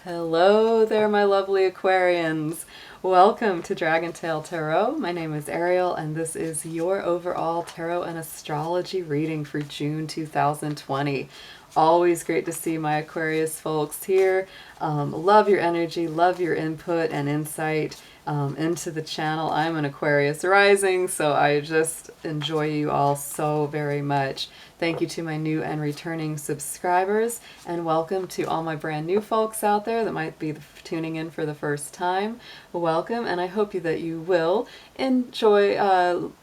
Hello there, my lovely Aquarians. Welcome to DragonTaleTarot. My name is Ariel, and this is your overall tarot and astrology reading for June 2020. Always great to see my Aquarius folks here. Love your energy, love your input and insight into the channel. I'm an Aquarius rising, so I just enjoy you all so very much. Thank you to my new and returning subscribers, and welcome to all my brand new folks out there that might be tuning in for the first time. Welcome, and I hope that you will enjoy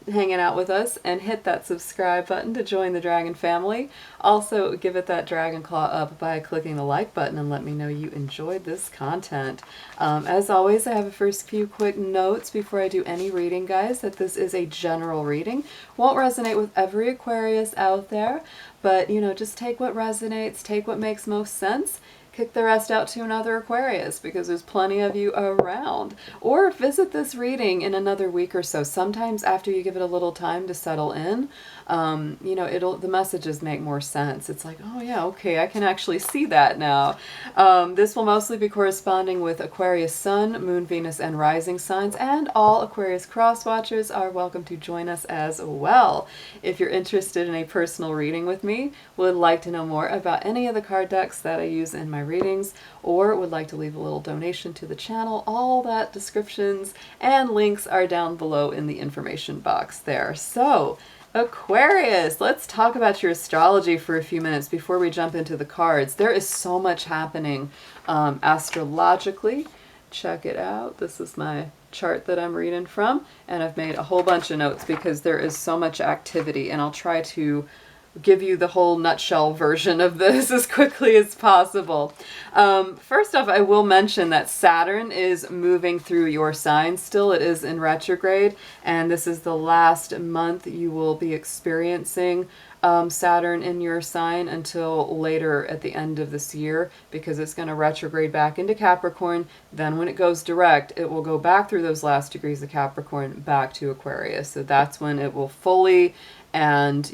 hanging out with us and hit that subscribe button to join the Dragon family. Also, give it that dragon claw up by clicking the like button and let me know you enjoyed this content. As always, I have a first few quick notes before I do any reading, guys, that this is a general reading. Won't resonate with every Aquarius out there, but just take what resonates, take what makes most sense, kick the rest out to another Aquarius because there's plenty of you around. Or visit this reading in another week or so. Sometimes after you give it a little time to settle in, the messages make more sense. It's like, oh yeah, okay, I can actually see that now. This will mostly be corresponding with Aquarius Sun, Moon, Venus, and Rising signs, and all Aquarius cross watchers are welcome to join us as well. If you're interested in a personal reading with me, would like to know more about any of the card decks that I use in my readings, or would like to leave a little donation to the channel, all that descriptions and links are down below in the information box there. So, Aquarius, let's talk about your astrology for a few minutes before we jump into the cards. There is so much happening astrologically. Check it out. This is my chart that I'm reading from, and I've made a whole bunch of notes because there is so much activity, and I'll try to give you the whole nutshell version of this as quickly as possible. First off, I will mention that Saturn is moving through your sign. Still, it is in retrograde, and this is the last month you will be experiencing Saturn in your sign until later at the end of this year, because it's going to retrograde back into Capricorn. Then when it goes direct, it will go back through those last degrees of Capricorn back to Aquarius. So that's when it will fully, and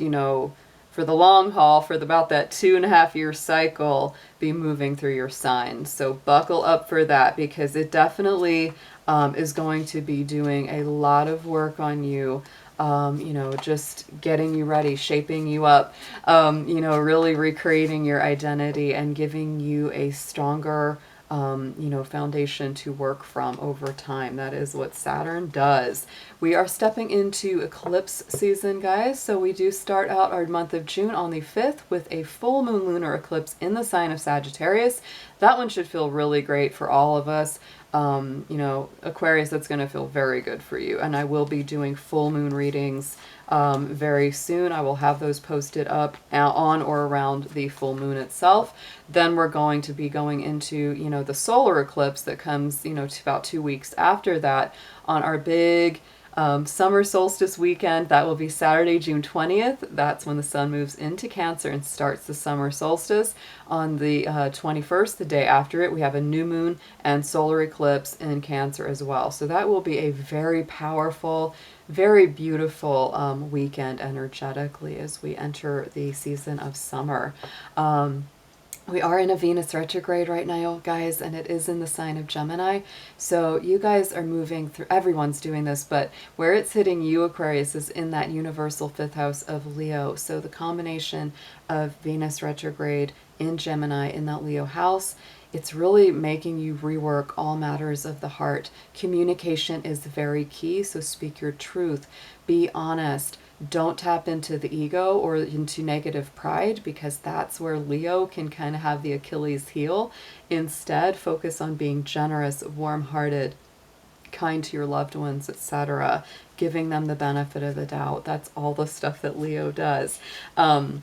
for the long haul, for about that 2.5-year cycle, be moving through your sign. So buckle up for that, because it definitely is going to be doing a lot of work on you. Just getting you ready, shaping you up, really recreating your identity and giving you a stronger foundation to work from over time. That is what Saturn does. We are stepping into eclipse season, guys. So we do start out our month of June on the 5th with a full moon lunar eclipse in the sign of Sagittarius. That one should feel really great for all of us. Aquarius, that's going to feel very good for you. And I will be doing full moon readings very soon. I will have those posted up on or around the full moon itself. Then we're going to be going into, the solar eclipse that comes, to about 2 weeks after that on our big summer solstice weekend. That will be Saturday, June 20th. That's when the sun moves into Cancer and starts the summer solstice. On the 21st, the day after it, we have a new moon and solar eclipse in Cancer as well. So that will be a very powerful, very beautiful weekend energetically as we enter the season of summer. We are in a Venus retrograde right now, guys, and it is in the sign of Gemini. So you guys are moving through, everyone's doing this, but where it's hitting you, Aquarius, is in that universal 5th house of Leo. So the combination of Venus retrograde in Gemini in that Leo house, it's really making you rework all matters of the heart. Communication is very key, so speak your truth. Be honest. Don't tap into the ego or into negative pride, because that's where Leo can kind of have the Achilles heel. Instead, focus on being generous, warm-hearted, kind to your loved ones, etc., giving them the benefit of the doubt. That's all the stuff that Leo does. And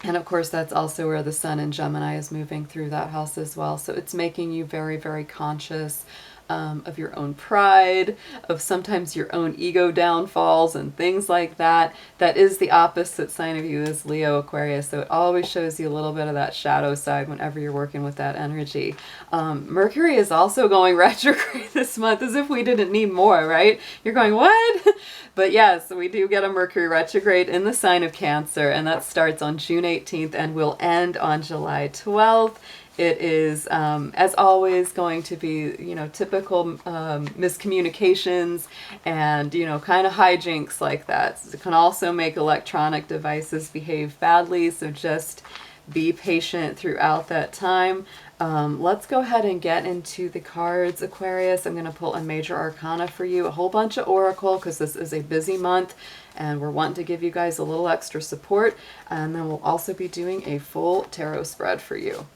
of course, that's also where the sun in Gemini is moving through that house as well. So it's making you very, very conscious of your own pride, of sometimes your own ego downfalls and things like that. That is the opposite sign of you is Leo, Aquarius. So it always shows you a little bit of that shadow side whenever you're working with that energy. Mercury is also going retrograde this month, as if we didn't need more, right? You're going, what? But yes, we do get a Mercury retrograde in the sign of Cancer, and that starts on June 18th and will end on July 12th. It is, as always, going to be, typical miscommunications and, kind of hijinks like that. It can also make electronic devices behave badly, so just be patient throughout that time. Let's go ahead and get into the cards, Aquarius. I'm going to pull a major arcana for you, a whole bunch of oracle, because this is a busy month and we're wanting to give you guys a little extra support. And then we'll also be doing a full tarot spread for you.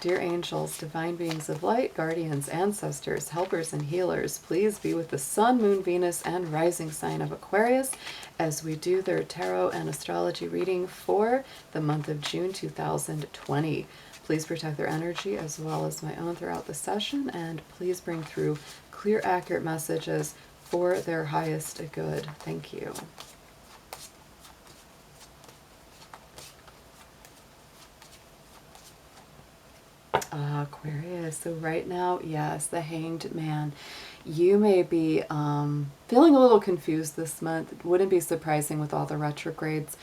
Dear angels, divine beings of light, guardians, ancestors, helpers, and healers, please be with the sun, moon, Venus, and rising sign of Aquarius as we do their tarot and astrology reading for the month of June 2020. Please protect their energy as well as my own throughout the session, and please bring through clear, accurate messages for their highest good. Thank you. Aquarius, so right now, yes, the Hanged Man. You may be feeling a little confused this month. It wouldn't be surprising with all the retrogrades.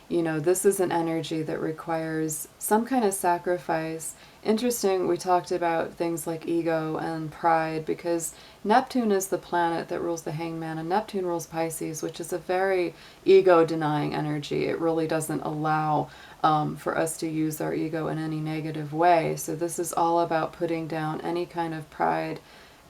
This is an energy that requires some kind of sacrifice. Interesting, we talked about things like ego and pride, because Neptune is the planet that rules the Hangman, and Neptune rules Pisces, which is a very ego-denying energy. It really doesn't allow for us to use our ego in any negative way. So this is all about putting down any kind of pride,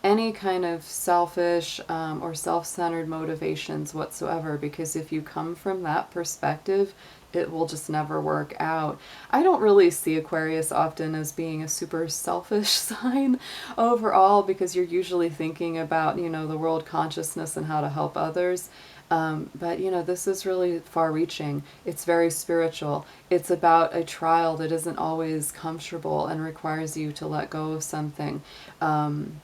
any kind of selfish or self-centered motivations whatsoever, because if you come from that perspective, it will just never work out. I don't really see Aquarius often as being a super selfish sign overall, because you're usually thinking about, the world consciousness and how to help others. But this is really far-reaching. It's very spiritual. It's about a trial that isn't always comfortable and requires you to let go of something.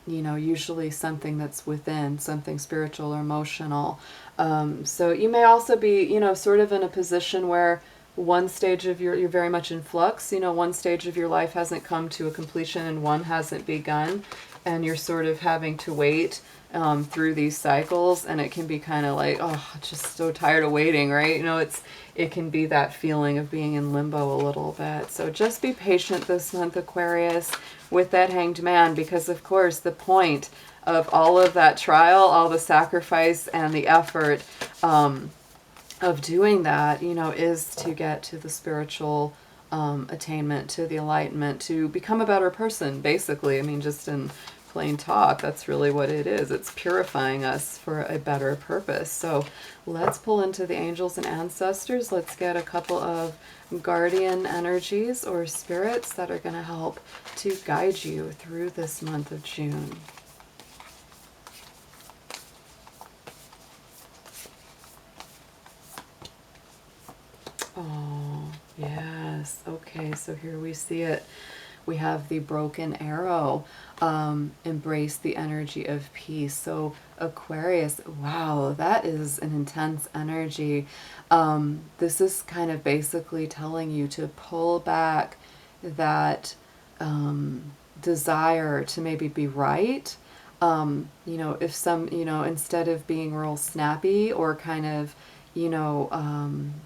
Usually something that's within, something spiritual or emotional. So you may also be, sort of in a position where one stage of you're very much in flux. One stage of your life hasn't come to a completion and one hasn't begun, and you're sort of having to wait through these cycles, and it can be kind of like, oh, just so tired of waiting, right? It can be that feeling of being in limbo a little bit. So just be patient this month, Aquarius, with that Hanged Man, because of course the point of all of that trial, all the sacrifice and the effort of doing that, is to get to the spiritual attainment, to the enlightenment, to become a better person, basically. I mean, just in plain talk, that's really what it is. It's purifying us for a better purpose. So let's pull into the angels and ancestors. Let's get a couple of guardian energies or spirits that are going to help to guide you through this month of June. Oh, yes. Okay, so here we see it. We have the broken arrow, embrace the energy of peace. So Aquarius, wow, that is an intense energy. This is kind of basically telling you to pull back that desire to maybe be right. If instead of being real snappy or kind of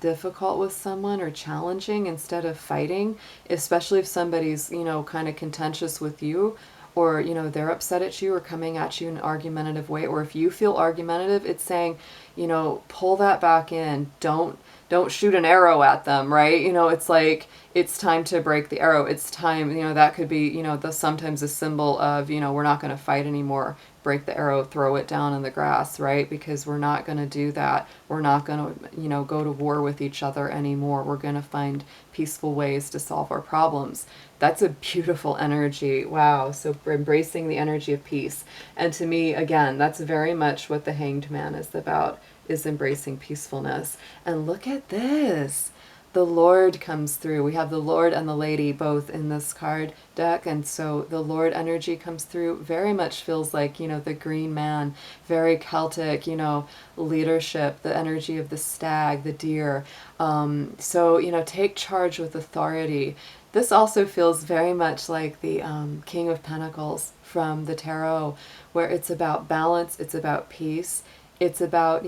difficult with someone or challenging, instead of fighting, especially if somebody's, kind of contentious with you, or, they're upset at you or coming at you in an argumentative way, or if you feel argumentative, it's saying, pull that back in. Don't shoot an arrow at them, right? It's like, it's time to break the arrow. It's time, that could be, sometimes a symbol of, we're not going to fight anymore. Break the arrow, throw it down in the grass, right? Because we're not going to do that. We're not going to, go to war with each other anymore. We're going to find peaceful ways to solve our problems. That's a beautiful energy. Wow. So embracing the energy of peace. And to me, again, that's very much what the Hanged Man is about, is embracing peacefulness. And look at this. The Lord comes through. We have the Lord and the Lady both in this card deck, and so the Lord energy comes through. Very much feels like, the green man, very Celtic, leadership, the energy of the stag, the deer. So, take charge with authority. This also feels very much like the King of Pentacles from the tarot, where it's about balance, it's about peace, it's about,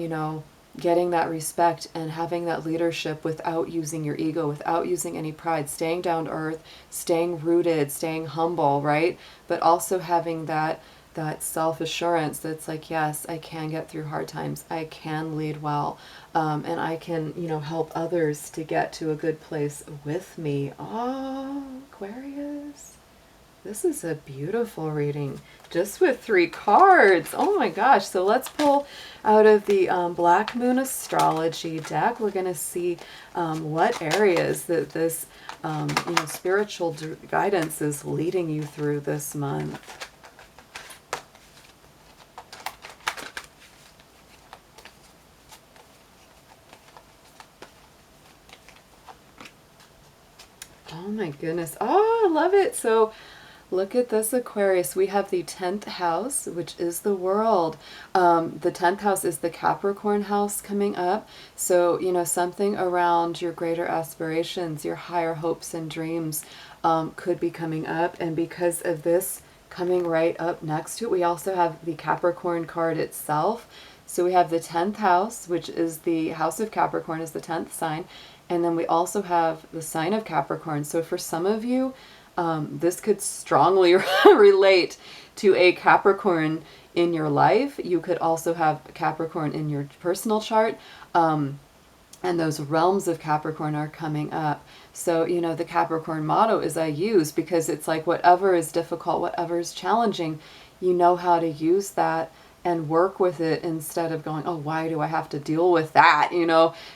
getting that respect and having that leadership without using your ego, without using any pride, staying down to earth, staying rooted, staying humble, right? But also having that self-assurance that's like, yes, I can get through hard times. I can lead well. And I can, help others to get to a good place with me. Oh, Aquarius. This is a beautiful reading, just with 3 cards. Oh my gosh. So let's pull out of the Black Moon Astrology deck. We're going to see what areas that this spiritual guidance is leading you through this month. Oh my goodness. Oh, I love it. So look at this, Aquarius. We have the 10th house, which is the world. The 10th house is the Capricorn house coming up. So, something around your greater aspirations, your higher hopes and dreams could be coming up. And because of this coming right up next to it, we also have the Capricorn card itself. So we have the 10th house, which is the house of Capricorn, is the 10th sign. And then we also have the sign of Capricorn. So for some of you, this could strongly relate to a Capricorn in your life. You could also have Capricorn in your personal chart. And those realms of Capricorn are coming up. So, the Capricorn motto is I use, because it's like whatever is difficult, whatever is challenging, you know how to use that and work with it instead of going, oh, why do I have to deal with that?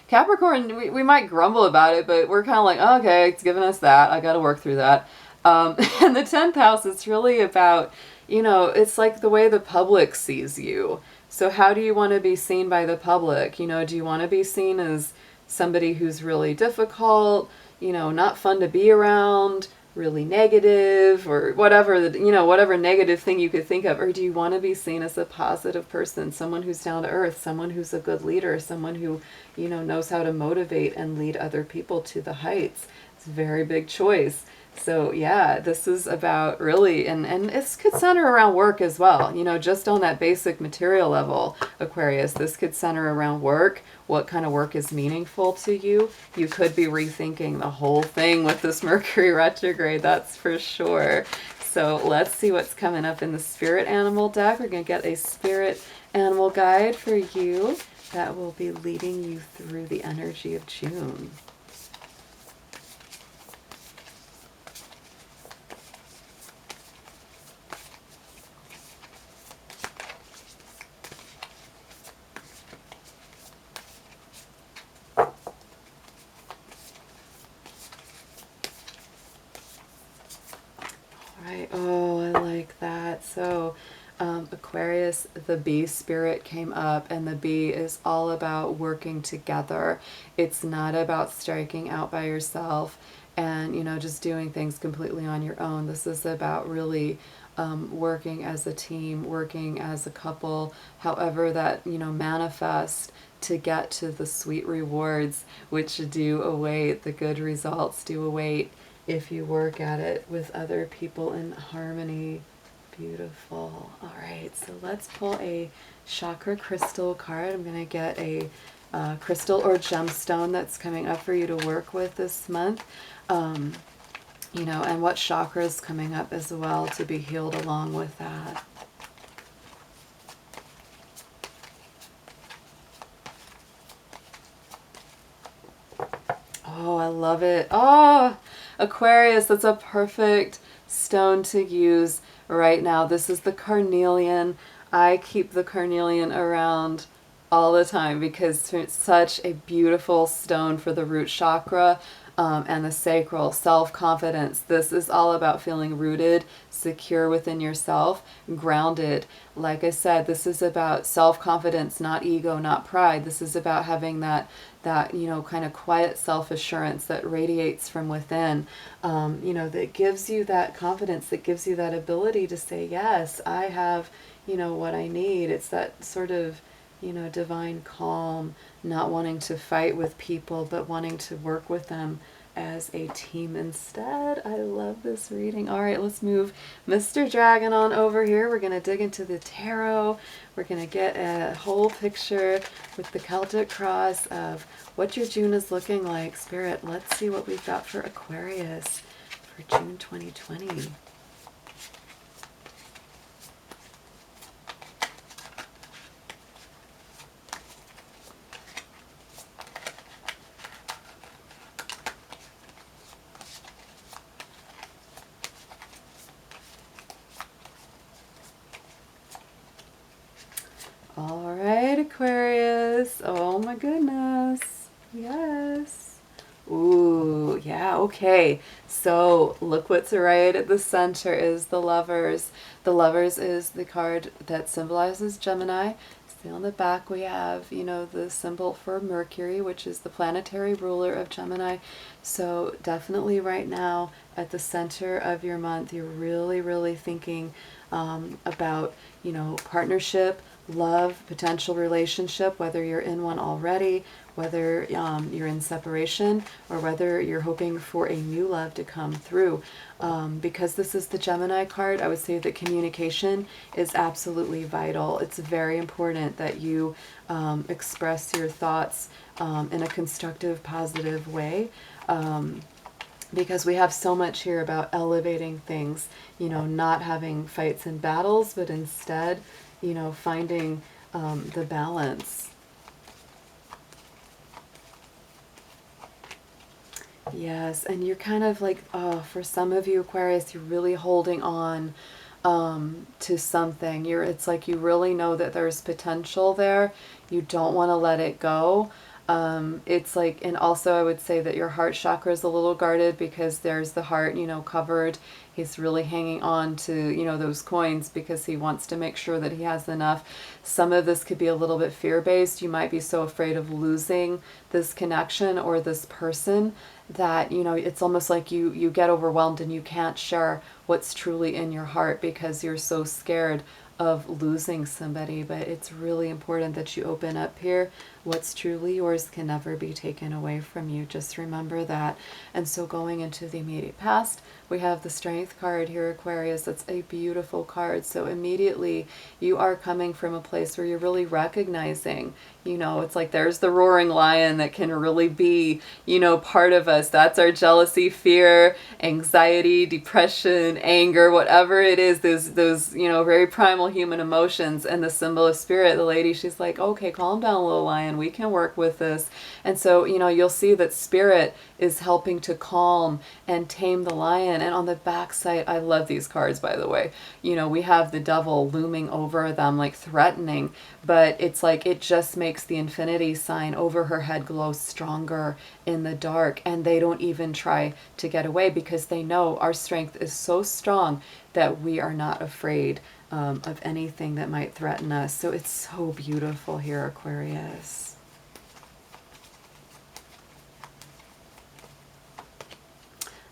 Capricorn, we might grumble about it, but we're kind of like, oh, okay, it's giving us that. I got to work through that. And the 10th house, it's really about, it's like the way the public sees you. So how do you want to be seen by the public? Do you want to be seen as somebody who's really difficult, not fun to be around, really negative, or whatever, whatever negative thing you could think of? Or do you want to be seen as a positive person, someone who's down to earth, someone who's a good leader, someone who, knows how to motivate and lead other people to the heights? It's a very big choice. So yeah, this is about really, and this could center around work as well, just on that basic material level, Aquarius. This could center around work. What kind of work is meaningful to you? You could be rethinking the whole thing with this Mercury retrograde, that's for sure. So let's see what's coming up in the spirit animal deck. We're going to get a spirit animal guide for you that will be leading you through the energy of June. Right. Oh, I like that. So Aquarius, the bee spirit came up, and the bee is all about working together. It's not about striking out by yourself and, just doing things completely on your own. This is about really working as a team, working as a couple, however that, manifest to get to the sweet rewards, which do await, the good results do await if you work at it with other people in harmony. Beautiful. All right, so let's pull a chakra crystal card. I'm going to get a crystal or gemstone that's coming up for you to work with this month. And what chakra is coming up as well to be healed along with that. Oh, I love it. Oh, Aquarius, that's a perfect stone to use right now. This is the carnelian. I keep the carnelian around all the time because it's such a beautiful stone for the root chakra and the sacral, self-confidence. This is all about feeling rooted, secure within yourself, grounded. Like I said, this is about self-confidence, not ego, not pride. This is about having that kind of quiet self-assurance that radiates from within, that gives you that confidence, that gives you that ability to say, yes, I have, what I need. It's that sort of, divine calm, not wanting to fight with people, but wanting to work with them as a team instead. I love this reading. All right, let's move Mr. Dragon on over here. We're going to dig into the tarot. We're going to get a whole picture with the Celtic cross of what your June is looking like. Spirit, let's see what we've got for Aquarius for June 2020. All right, Aquarius. Oh my goodness. Yes. Ooh, yeah, okay. So look what's right at the center is the Lovers. The Lovers is the card that symbolizes Gemini. See on the back we have, you know, the symbol for Mercury, which is the planetary ruler of Gemini. So definitely right now at the center of your month, you're really, really thinking about, you know, partnership, love, potential relationship, whether you're in one already, whether you're in separation, or whether you're hoping for a new love to come through. Because this is the Gemini card, I would say that communication is absolutely vital. It's very important that you express your thoughts in a constructive, positive way. Because we have so much here about elevating things, you know, not having fights and battles, but instead, you know, finding the balance. Yes, and you're kind of like, for some of you Aquarius, you're really holding on to something. It's like you really know that there's potential there. You don't want to let it go. It's like, and also I would say that your heart chakra is a little guarded because there's the heart, you know, covered. He's really hanging on to, you know, those coins because he wants to make sure that he has enough. Some of this could be a little bit fear-based. You might be so afraid of losing this connection or this person that, you know, it's almost like you get overwhelmed and you can't share what's truly in your heart because you're so scared of losing somebody. But it's really important that you open up here. What's truly yours can never be taken away from you. Just remember that. And so going into the immediate past, we have the Strength card here, Aquarius. That's a beautiful card. So immediately you are coming from a place where you're really recognizing, you know, it's like there's the roaring lion that can really be, you know, part of us. That's our jealousy, fear, anxiety, depression, anger, whatever it is, those, you know, very primal human emotions. And the symbol of spirit, the lady, she's like, okay, calm down, little lion. We can work with this. And so, you know, you'll see that spirit is helping to calm and tame the lion. And on the back side, I love these cards, by the way. You know, we have the devil looming over them, like threatening, but it's like it just makes the infinity sign over her head glow stronger in the dark. And they don't even try to get away because they know our strength is so strong that we are not afraid of anything that might threaten us. So it's so beautiful here, Aquarius.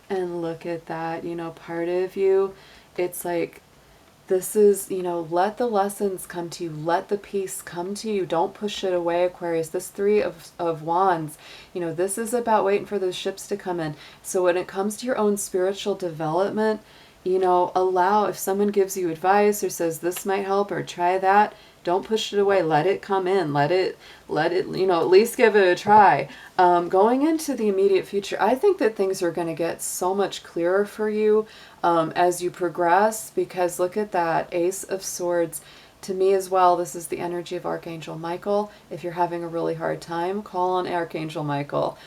And look at that, you know, part of you, it's like, this is, you know, let the lessons come to you. Let the peace come to you. Don't push it away, Aquarius. This Three of Wands, you know, this is about waiting for those ships to come in. So when it comes to your own spiritual development, you know, allow, if someone gives you advice or says this might help or try that, don't push it away. Let it come in. Let it, you know, at least give it a try. Going into the immediate future, I think that things are going to get so much clearer for you as you progress, because look at that Ace of Swords. To me as well, this is the energy of Archangel Michael. If you're having a really hard time, call on Archangel Michael.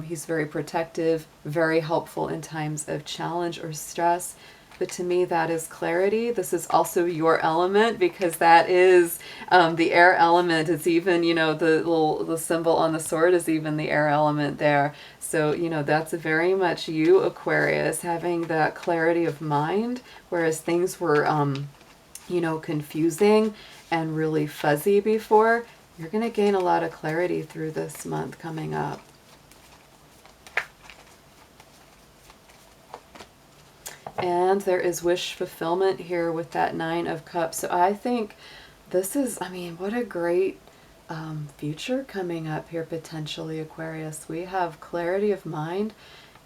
He's very protective, very helpful in times of challenge or stress. But to me, that is clarity. This is also your element because that is the air element. It's even, you know, the symbol on the sword is even the air element there. So, you know, that's very much you, Aquarius, having that clarity of mind, whereas things were, you know, confusing and really fuzzy before. You're going to gain a lot of clarity through this month coming up. And there is wish fulfillment here with that Nine of Cups. So I think this is, I mean, what a great future coming up here potentially, Aquarius. We have clarity of mind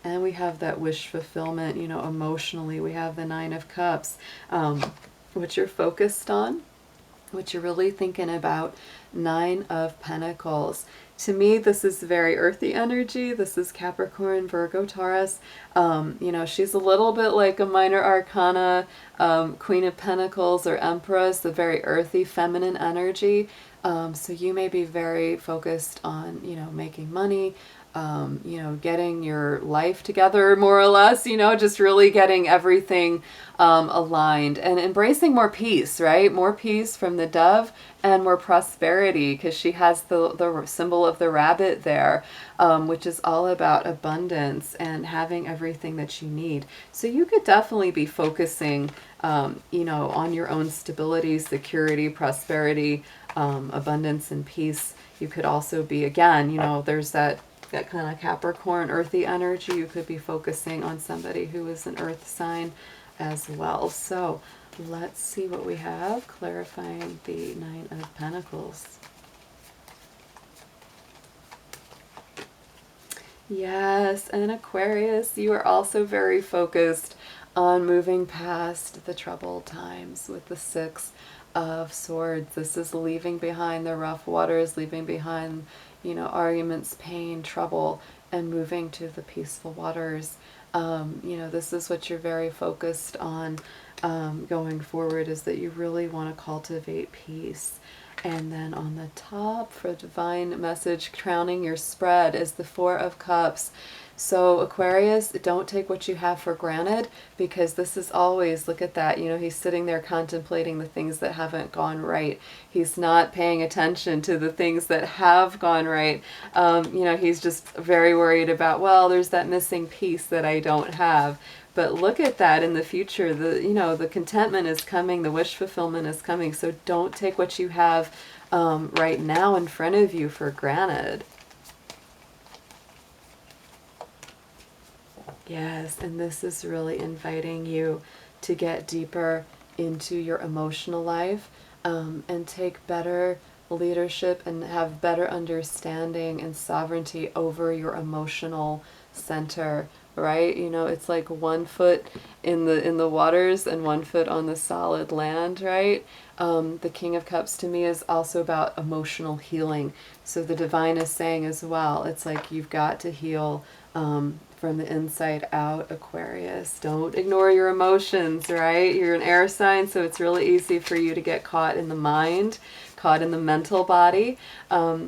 And we have that wish fulfillment, you know, emotionally. We have the Nine of Cups, what you're focused on, what you're really thinking about. Nine of Pentacles. To me, this is very earthy energy. This is Capricorn, Virgo, Taurus. You know, she's a little bit like a minor arcana, Queen of Pentacles or Empress, the very earthy, feminine energy. So you may be very focused on, you know, making money, you know, getting your life together more or less, you know, just really getting everything aligned and embracing more peace, right? More peace from the dove and more prosperity, because she has the symbol of the rabbit there, which is all about abundance and having everything that you need. So you could definitely be focusing, you know, on your own stability, security, prosperity, abundance and peace. You could also be, again, you know, there's that kind of Capricorn earthy energy. You could be focusing on somebody who is an earth sign as well. So let's see what we have clarifying the Nine of Pentacles. Yes, and Aquarius, you are also very focused on moving past the troubled times with the Six of Swords. This is leaving behind the rough waters, leaving behind, you know, arguments, pain, trouble, and moving to the peaceful waters. You know, this is what you're very focused on going forward, is that you really want to cultivate peace. And then on the top for divine message crowning your spread is the Four of Cups. So Aquarius, don't take what you have for granted, because this is always, look at that, you know, he's sitting there contemplating the things that haven't gone right. He's not paying attention to the things that have gone right. You know, he's just very worried about, well, there's that missing piece that I don't have. But look at that in the future, you know, the contentment is coming, the wish fulfillment is coming. So don't take what you have right now in front of you for granted. Yes, and this is really inviting you to get deeper into your emotional life, and take better leadership and have better understanding and sovereignty over your emotional center, right? You know, it's like 1 foot in the waters and 1 foot on the solid land, right? The King of Cups to me is also about emotional healing. So the divine is saying as well, it's like you've got to heal from the inside out, Aquarius. Don't ignore your emotions, right? You're an air sign, so it's really easy for you to get caught in the mind, caught in the mental body,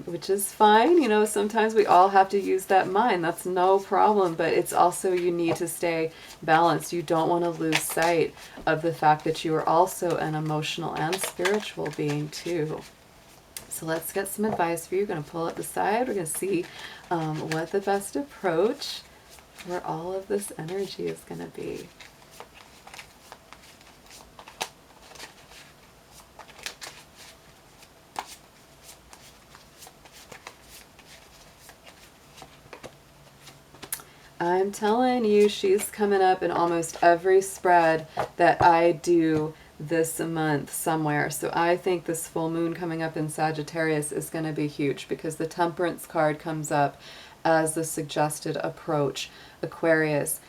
which is fine. You know, sometimes we all have to use that mind. That's no problem, but it's also, you need to stay balanced. You don't want to lose sight of the fact that you are also an emotional and spiritual being too. So let's get some advice for you. We're going to pull up the side. We're going to see what the best approach for all of this energy is going to be. I'm telling you, she's coming up in almost every spread that I do this month somewhere. So I think this full moon coming up in Sagittarius is going to be huge, because the Temperance card comes up as the suggested approach. Aquarius,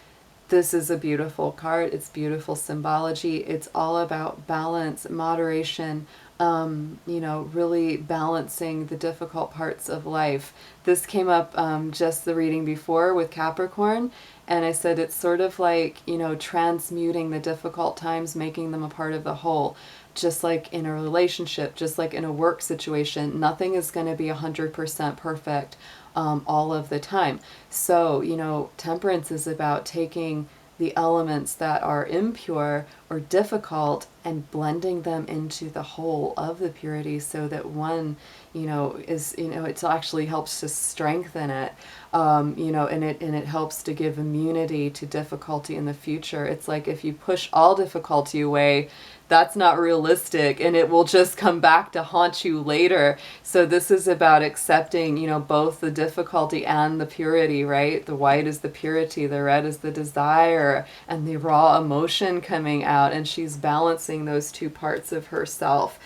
this is a beautiful card. It's beautiful symbology. It's all about balance, moderation, you know, really balancing the difficult parts of life. This came up just the reading before with Capricorn, and I said it's sort of like, you know, transmuting the difficult times, making them a part of the whole. Just like in a relationship, just like in a work situation, nothing is going to be 100% perfect all of the time. So, you know, Temperance is about taking the elements that are impure or difficult and blending them into the whole of the purity, so that one, you know, is, you know, it actually helps to strengthen it, you know, and it helps to give immunity to difficulty in the future. It's like if you push all difficulty away, that's not realistic, and it will just come back to haunt you later. So this is about accepting, you know, both the difficulty and the purity, right? The white is the purity, the red is the desire, and the raw emotion coming out, and she's balancing those two parts of herself,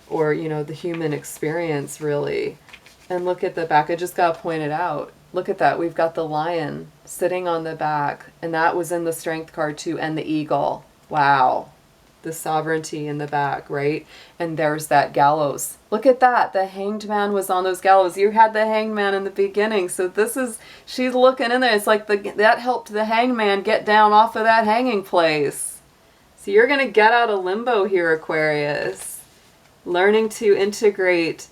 or, you know, the human experience, really. And look at the back, I just got pointed out. Look at that. We've got the lion sitting on the back, and that was in the strength card too, and the eagle. Wow. The sovereignty in the back, right? And there's that gallows. Look at that. The hanged man was on those gallows. You had the hanged man in the beginning. So this is, she's looking in there. It's like that helped the hanged man get down off of that hanging place. So you're going to get out of limbo here, Aquarius. Learning to integrate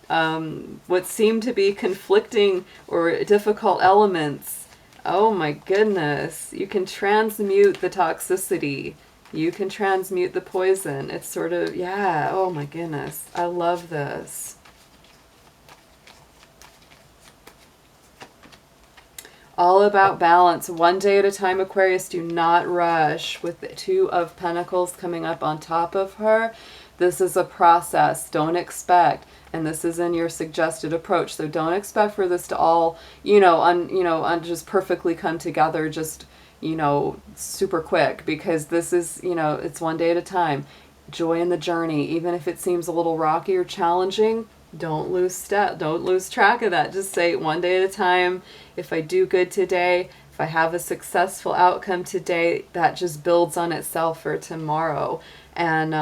what seem to be conflicting or difficult elements. Oh my goodness. You can transmute the toxicity. You can transmute the poison. It's sort of, yeah, oh my goodness. I love this. All about balance. One day at a time, Aquarius. Do not rush. With the Two of Pentacles coming up on top of her, this is a process. Don't expect, and this is in your suggested approach, so don't expect for this to all, just perfectly come together just, super quick, because this is, it's one day at a time. Joy in the journey. Even if it seems a little rocky or challenging, don't lose track of that. Just say one day at a time. If I do good today, if I have a successful outcome today, that just builds on itself for tomorrow. And,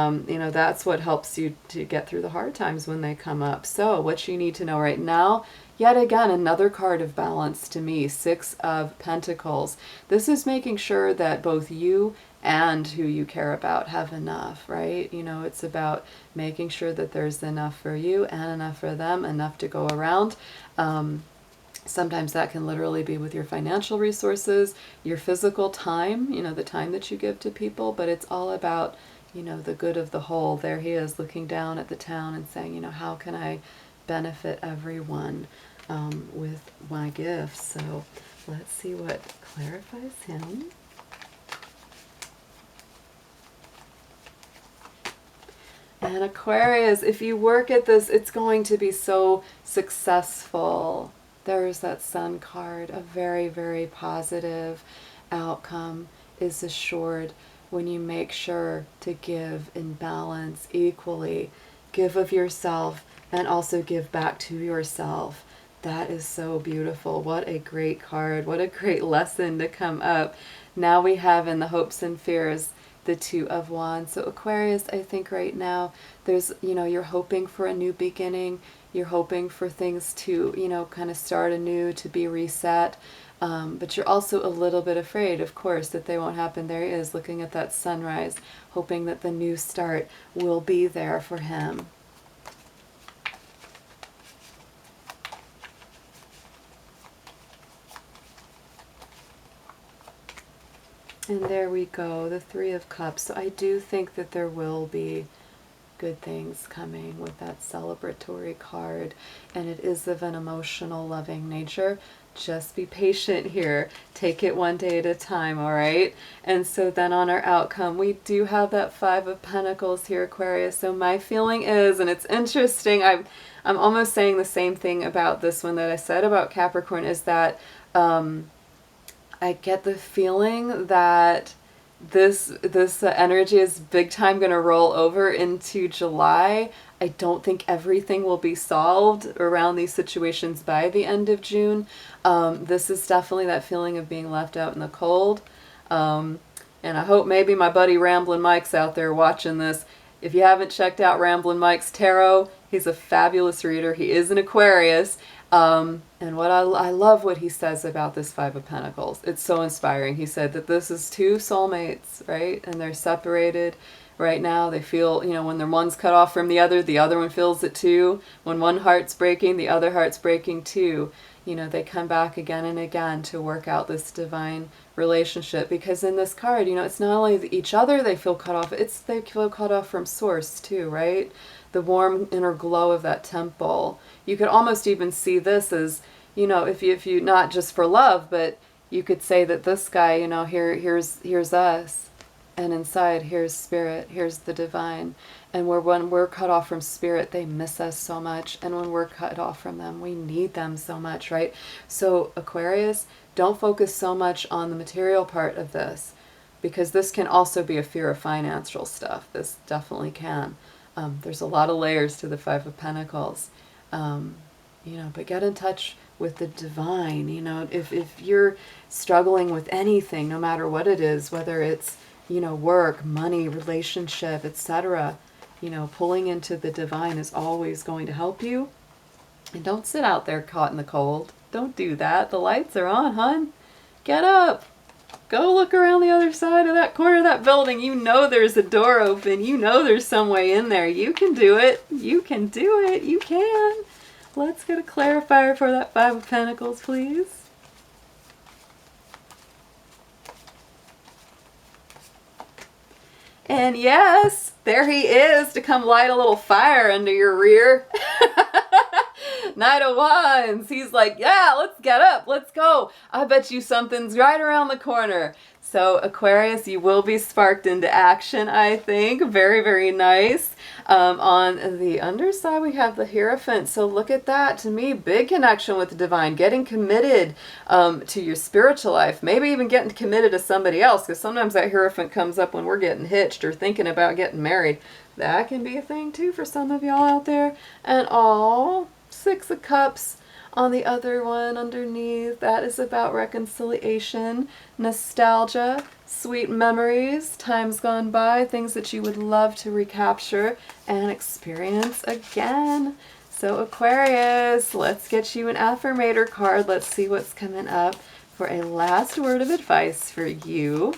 that's what helps you to get through the hard times when they come up. So what you need to know right now, yet again, another card of balance to me, Six of Pentacles. This is making sure that both you and who you care about have enough, right? It's about making sure that there's enough for you and enough for them, enough to go around. Sometimes that can literally be with your financial resources, your physical time, the time that you give to people, but it's all about, the good of the whole. There he is looking down at the town and saying, how can I benefit everyone with my gifts? So let's see what clarifies him. And Aquarius, if you work at this, it's going to be so successful. There's that Sun card. A very, very positive outcome is assured when you make sure to give in balance equally. Give of yourself and also give back to yourself. That is so beautiful. What a great card. What a great lesson to come up. Now we have in the hopes and fears the Two of Wands. So Aquarius, I think right now there's, you're hoping for a new beginning. You're hoping for things to, kind of start anew, to be reset. But you're also a little bit afraid, of course, that they won't happen. There he is looking at that sunrise, hoping that the new start will be there for him. And there we go, the Three of Cups. So I do think that there will be good things coming with that celebratory card. And it is of an emotional, loving nature. Just be patient here. Take it one day at a time, all right? And so then on our outcome, we do have that Five of Pentacles here, Aquarius. So my feeling is, and it's interesting, I'm almost saying the same thing about this one that I said about Capricorn, is that I get the feeling that this energy is big time going to roll over into July. I don't think everything will be solved around these situations by the end of June. This is definitely that feeling of being left out in the cold. And I hope maybe my buddy Ramblin' Mike's out there watching this. If you haven't checked out Ramblin' Mike's tarot, he's a fabulous reader. He is an Aquarius. And what I love what he says about this Five of Pentacles. It's so inspiring. He said that this is two soulmates, right? And they're separated right now. They feel, when their one's cut off from the other one feels it too. When one heart's breaking, the other heart's breaking too. They come back again and again to work out this divine relationship. Because in this card, it's not only each other they feel cut off, they feel cut off from source too, right? The warm inner glow of that temple. You could almost even see this as, if you not just for love, but you could say that this guy, here's us, and inside here's spirit, here's the divine. And when we're cut off from spirit, they miss us so much, and when we're cut off from them, we need them so much, right? So Aquarius, don't focus so much on the material part of this, because this can also be a fear of financial stuff. This definitely can. There's a lot of layers to the Five of Pentacles. But get in touch with the divine. You know, if you're struggling with anything, no matter what it is, whether it's, you know, work, money, relationship, etc., you know, pulling into the divine is always going to help you. And don't sit out there caught in the cold. Don't do that. The lights are on, hon. Get up. Go look around the other side of that corner of that building. You know there's a door open. You know there's some way in there. You can do it. You can do it. You can. Let's get a clarifier for that Five of Pentacles, please. And yes, there he is to come light a little fire under your rear. Knight of Wands. He's like, yeah, let's get up. Let's go. I bet you something's right around the corner. So Aquarius, you will be sparked into action, I think. Very, very nice. On the underside, we have the Hierophant. So look at that. To me, big connection with the divine. Getting committed to your spiritual life. Maybe even getting committed to somebody else. Because sometimes that Hierophant comes up when we're getting hitched or thinking about getting married. That can be a thing too for some of y'all out there. And all Six of Cups on the other one underneath. That is about reconciliation, nostalgia, sweet memories, times gone by, things that you would love to recapture and experience again. So Aquarius, let's get you an affirmator card. Let's see what's coming up for a last word of advice for you.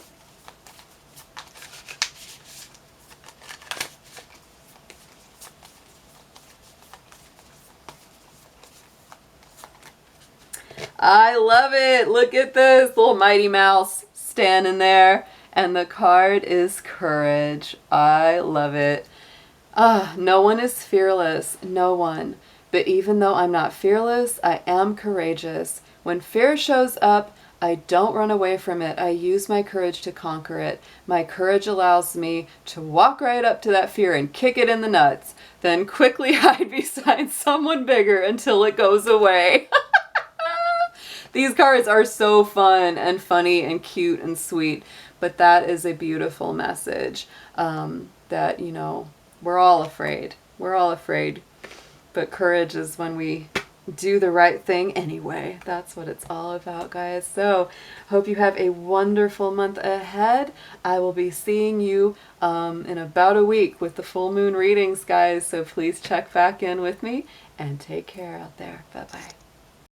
I love it. Look at this little Mighty Mouse standing there. And the card is courage. I love it. No one is fearless. No one. But even though I'm not fearless, I am courageous. When fear shows up, I don't run away from it. I use my courage to conquer it. My courage allows me to walk right up to that fear and kick it in the nuts. Then quickly hide beside someone bigger until it goes away. These cards are so fun and funny and cute and sweet, but that is a beautiful message that, you know, we're all afraid. We're all afraid, but courage is when we do the right thing anyway. That's what it's all about, guys. So hope you have a wonderful month ahead. I will be seeing you in about a week with the full moon readings, guys. So please check back in with me and take care out there. Bye-bye.